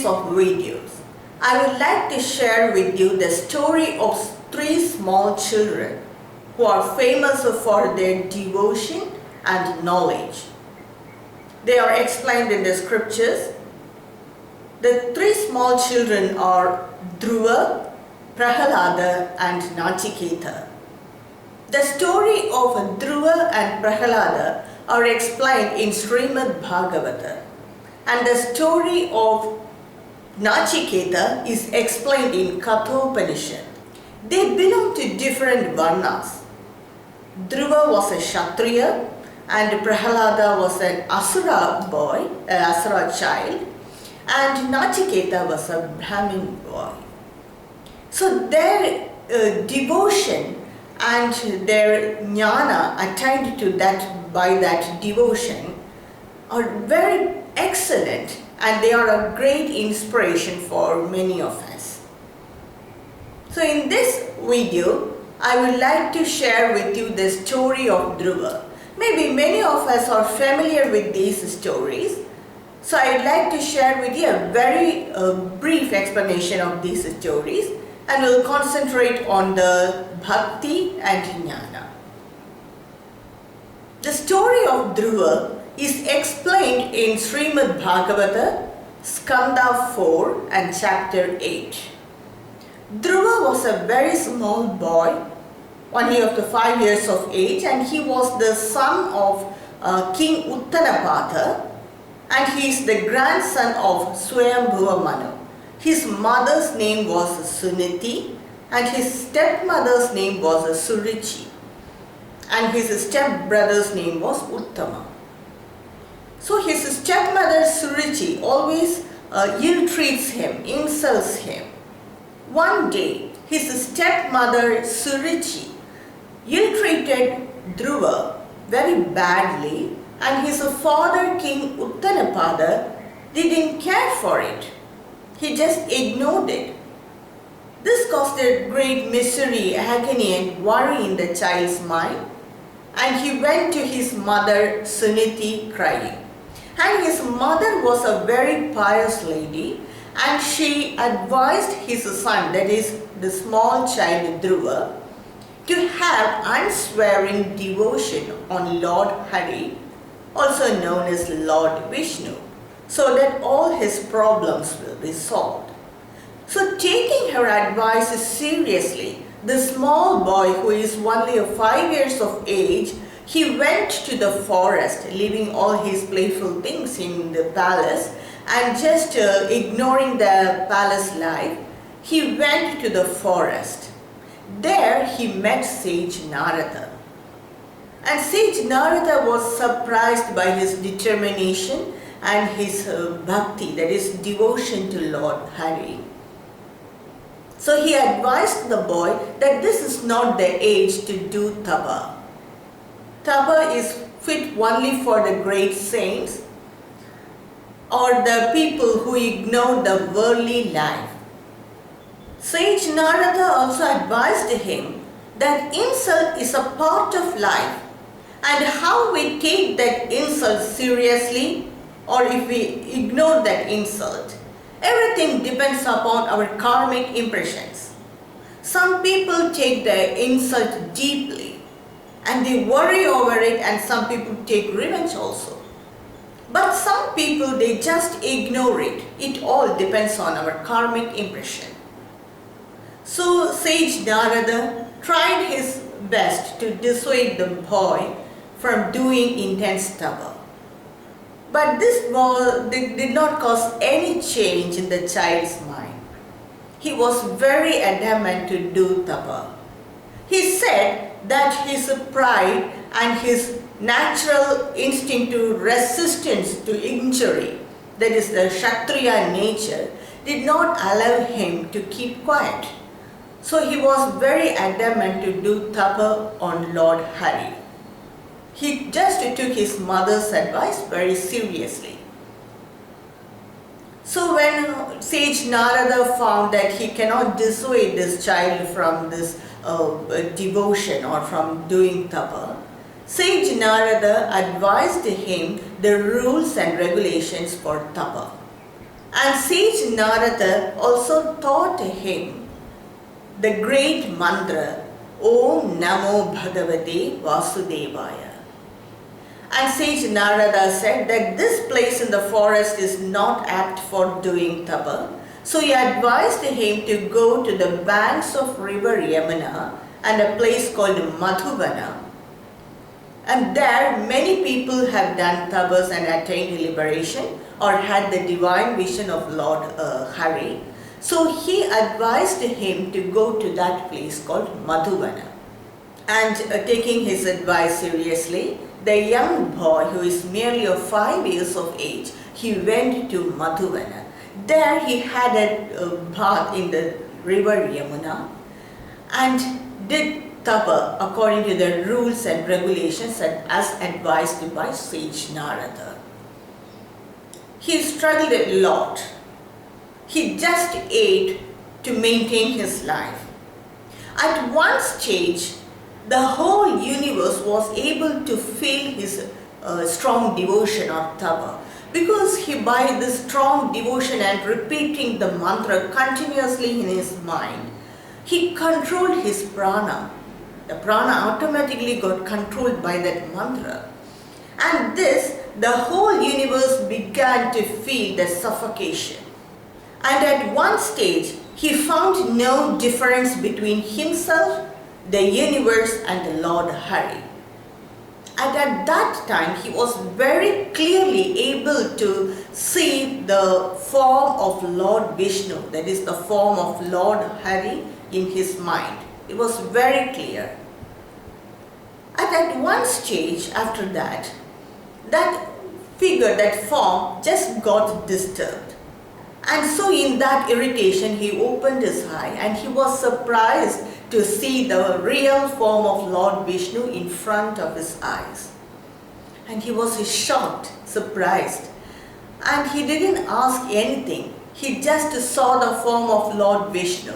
series of videos, I would like to share with you the story of three small children who are famous for their devotion and knowledge. They are explained in the scriptures. The three small children are Dhruva, Prahalada and Nachiketa. The story of Dhruva and Prahalada are explained in Srimad Bhagavata, and the story of Nachiketa is explained in Kathopanishad. They belong to different varnas. Dhruva was a Kshatriya and Prahalada was an Asura boy, an Asura child, and Nachiketa was a Brahmin boy. So their devotion and their jnana attained to that by that devotion are very excellent, and they are a great inspiration for many of us. So in this video, I would like to share with you the story of Dhruva. Maybe many of us are familiar with these stories. So I would like to share with you a very brief explanation of these stories, and we'll concentrate on the Bhakti and Jnana. The story of Dhruva is explained in Srimad Bhagavata, Skanda 4 and chapter 8. Dhruva was a very small boy, only up to 5 years of age, and he was the son of King Uttanapatha, and he is the grandson of Swayambhuva Manu. His mother's name was Suniti and his stepmother's name was Surichi, and his stepbrother's name was Uttama. So his stepmother Surichi always ill-treats him, insults him. One day his stepmother Surichi ill-treated Dhruva very badly, and his father King Uttanapada didn't care for it. He just ignored it. This caused a great misery, agony and worry in the child's mind, and he went to his mother Suniti crying. And his mother was a very pious lady, and she advised his son, that is the small child Dhruva, to have unswearing devotion on Lord Hari, also known as Lord Vishnu, so that all his problems will be solved. So taking her advice seriously, the small boy, who is only 5 years of age, he went to the forest, leaving all his playful things in the palace and just ignoring the palace life. He went to the forest. There he met sage Narada. And sage Narada was surprised by his determination and his bhakti, that is devotion to Lord Hari. So he advised the boy that this is not the age to do tapa. Tapa is fit only for the great saints or the people who ignore the worldly life. Sage Narada also advised him that insult is a part of life, and how we take that insult seriously or if we ignore that insult, everything depends upon our karmic impressions. Some people take the insult deeply and they worry over it, and some people take revenge also. But some people, they just ignore it. It all depends on our karmic impression. So sage Narada tried his best to dissuade the boy from doing intense tapa. But this did not cause any change in the child's mind. He was very adamant to do tapa. He said that his pride and his natural instinctive resistance to injury, that is the Kshatriya nature, did not allow him to keep quiet. So he was very adamant to do tapa on Lord Hari. He just took his mother's advice very seriously. So when sage Narada found that he cannot dissuade this child from this devotion or from doing tapa, sage Narada advised him the rules and regulations for tapa. And sage Narada also taught him the great mantra, Om Namo Bhagavate Vasudevaya. And sage Narada said that this place in the forest is not apt for doing tapa. So he advised him to go to the banks of river Yamuna and a place called Madhuvana. And there many people have done tapas and attained liberation or had the divine vision of Lord Hari. So he advised him to go to that place called Madhuvana. And taking his advice seriously, the young boy, who is merely of 5 years of age, he went to Madhuvana. There he had a bath in the river Yamuna and did tapa according to the rules and regulations as advised by sage Narada. He struggled a lot. He just ate to maintain his life. At one stage, the whole universe was able to feel his strong devotion or tapa, because he, by this strong devotion and repeating the mantra continuously in his mind, he controlled his prana. The prana automatically got controlled by that mantra. And this, the whole universe began to feel the suffocation. And at one stage, he found no difference between himself, the universe and the Lord Hari. And at that time, he was very clearly able to see the form of Lord Vishnu, that is the form of Lord Hari in his mind. It was very clear. And at one stage after that, that figure, that form just got disturbed. And so in that irritation, he opened his eye and he was surprised to see the real form of Lord Vishnu in front of his eyes. And he was shocked, surprised. And he didn't ask anything. He just saw the form of Lord Vishnu.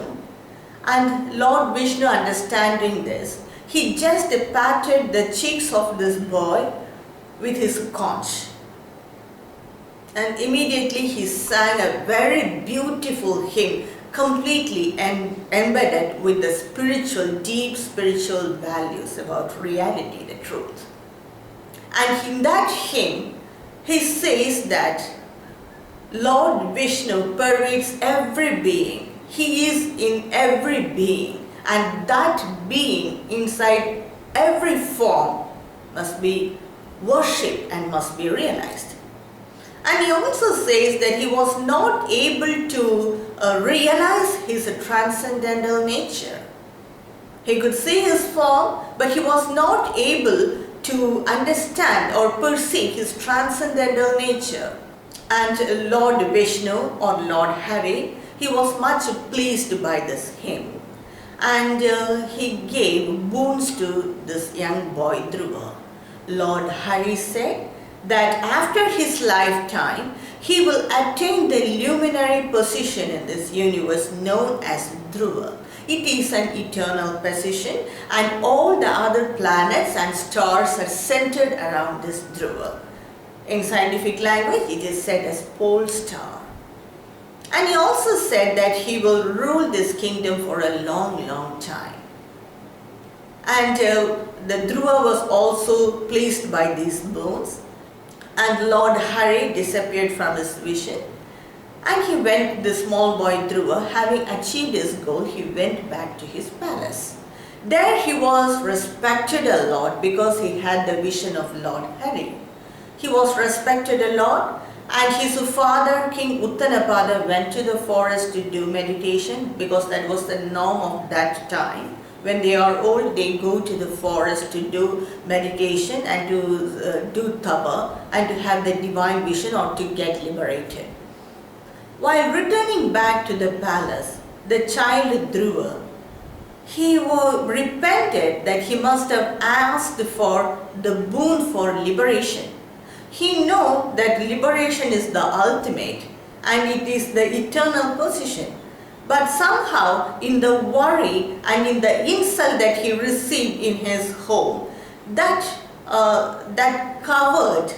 And Lord Vishnu, understanding this, he just patted the cheeks of this boy with his conch. And immediately he sang a very beautiful hymn, completely embedded with the spiritual, deep spiritual values about reality, the truth. And in that hymn, he says that Lord Vishnu pervades every being. He is in every being, and that being inside every form must be worshipped and must be realized. And he also says that he was not able to realize his transcendental nature. He could see his form, but he was not able to understand or perceive his transcendental nature. And Lord Vishnu or Lord Hari, he was much pleased by this hymn. And he gave boons to this young boy Dhruva. Lord Hari said that after his lifetime, he will attain the luminary position in this universe known as Dhruva. It is an eternal position, and all the other planets and stars are centered around this Dhruva. In scientific language, it is said as pole star. And he also said that he will rule this kingdom for a long, long time. And the Dhruva was also pleased by these boons. And Lord Hari disappeared from his vision. And he went, the small boy Dhruva, having achieved his goal, he went back to his palace. There he was respected a lot because he had the vision of Lord Hari. He was respected a lot, and his father, King Uttanapada, went to the forest to do meditation because that was the norm of that time. When they are old, they go to the forest to do meditation and to do tapa and to have the divine vision or to get liberated. While returning back to the palace, the child Dhruva, he repented that he must have asked for the boon for liberation. He knew that liberation is the ultimate and it is the eternal position. But somehow, in the worry and in the insult that he received in his home, that covered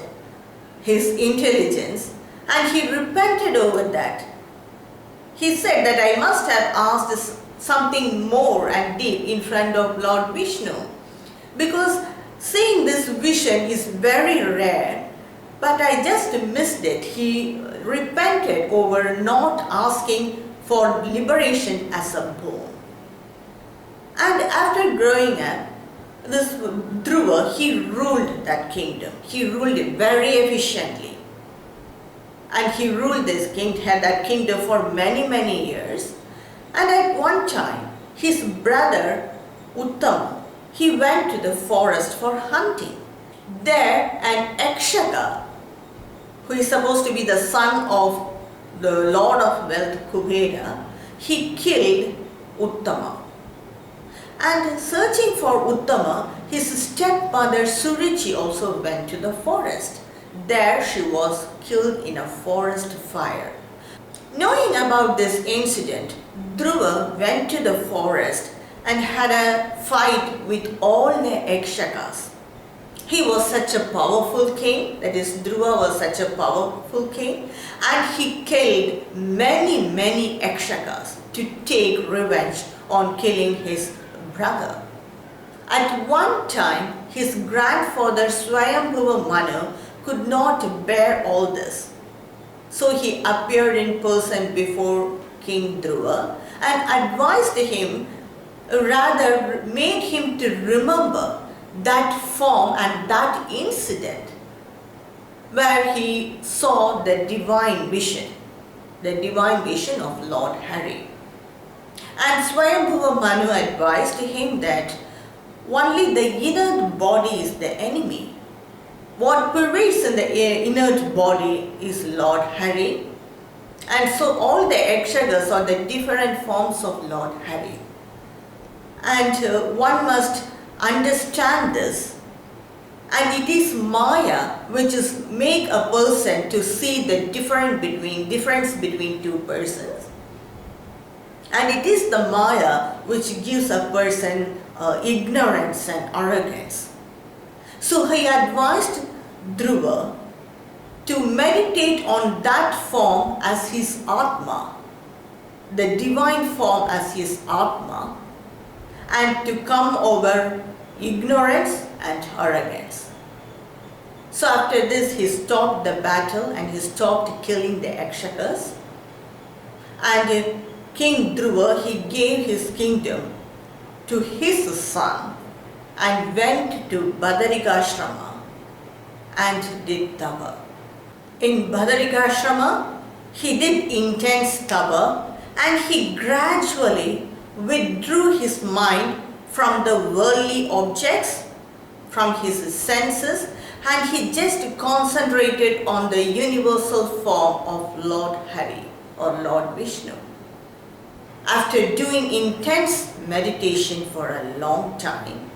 his intelligence, and he repented over that. He said that I must have asked something more and deep in front of Lord Vishnu, because seeing this vision is very rare, but I just missed it. He repented over not asking for liberation as a boon. And after growing up, this Dhruva, he ruled that kingdom. He ruled it very efficiently. And he ruled that kingdom for many, many years. And at one time, his brother Uttama, he went to the forest for hunting. There, an Yakshaka, who is supposed to be the son of the Lord of Wealth, Kubera, he killed Uttama. And searching for Uttama, his stepmother Surichi also went to the forest. There she was killed in a forest fire. Knowing about this incident, Dhruva went to the forest and had a fight with all the Yakshakas. He was such a powerful king, that is, Dhruva was such a powerful king, and he killed many, many Yakshakas to take revenge on killing his brother. At one time, his grandfather Swayambhuva Manu could not bear all this. So he appeared in person before King Dhruva and advised him, rather made him to remember that form and that incident where he saw the divine vision of Lord Hari. And Swayambhuva Manu advised him that only the inert body is the enemy. What pervades in the inert body is Lord Hari. And so all the Yakshakas are the different forms of Lord Hari. And one must understand this. And it is Maya which is make a person to see the difference between two persons. And it is the Maya which gives a person ignorance and arrogance. So he advised Dhruva to meditate on that form as his Atma, the divine form as his Atma, and to come over ignorance and arrogance. So after this, he stopped the battle and he stopped killing the Yakshakas. And King Dhruva, he gave his kingdom to his son and went to Badarikashrama and did tapa. In Badarikashrama, he did intense tapa and he gradually withdrew his mind from the worldly objects, from his senses, and he just concentrated on the universal form of Lord Hari or Lord Vishnu. After doing intense meditation for a long time,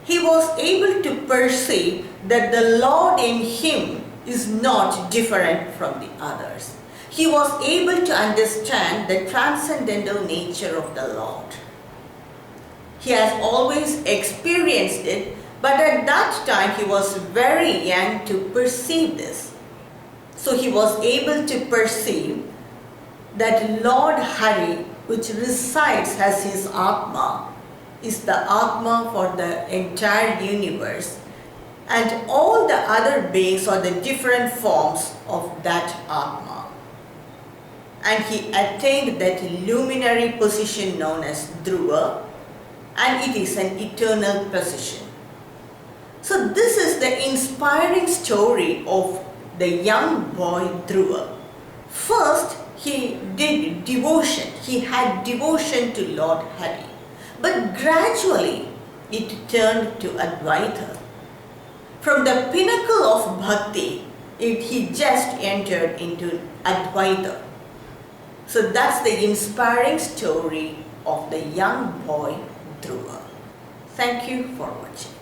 he was able to perceive that the Lord in him is not different from the others. He was able to understand the transcendental nature of the Lord. He has always experienced it, but at that time he was very young to perceive this. So he was able to perceive that Lord Hari, which resides as his Atma, is the Atma for the entire universe, and all the other beings are the different forms of that Atma. And he attained that luminary position known as Dhruva, and it is an eternal position. So this is the inspiring story of the young boy Dhruva. First, he did devotion. He had devotion to Lord Hari. But gradually, it turned to Advaita. From the pinnacle of bhakti, he just entered into Advaita. So that's the inspiring story of the young boy Dhruva. Thank you for watching.